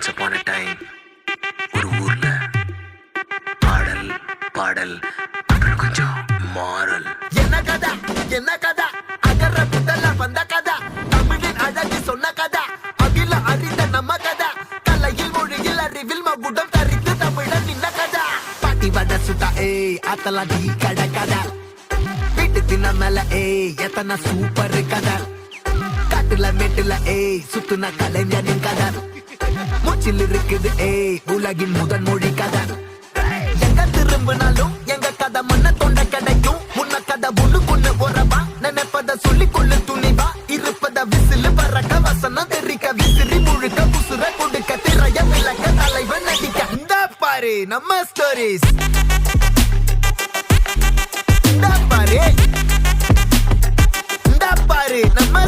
Once upon a time ஒரு ஊர்ல பாடல் பாடல் அப்புறம் கொஞ்சம் மாறல். என்ன கதை அகர புதல வந்த கதை, தமிழின் அழகு சொன்ன கதை, அகில அறிந்த நம்ம கதை, கலையில் மொழியில் அறிவில் மகுடம் தரித்து தமிழன் நின்ன கதை. பாட்டி வட சுட்டா அத்தலா டீ கடை கதை, வீட்டு தின மேல எத்தனை சூப்பர் கதை, காட்டுல மேட்டுல சுத்துன கலைஞனின் கதை, மூச்சில் இருக்குது உலகின் முதன் மொழி கதை. எங்க திரும்பினாலும் எங்க கதை மண்ண தொண்ட கிடைக்கும், முன்ன கதை ஒண்ணுக்குன்னு போறவா, நினைப்பத சொல்லிக் கொள்ளு துணிவா, இருப்பத விசிலு பறக்க வசனம் தெரிக்க விசிறி முழுக்க புசுர கொடுக்க திரைய விளக்க தலைவன் நடிக்க. இந்த பாரு நம்ம ஸ்டோரிஸ், இந்த பாரு நம்ம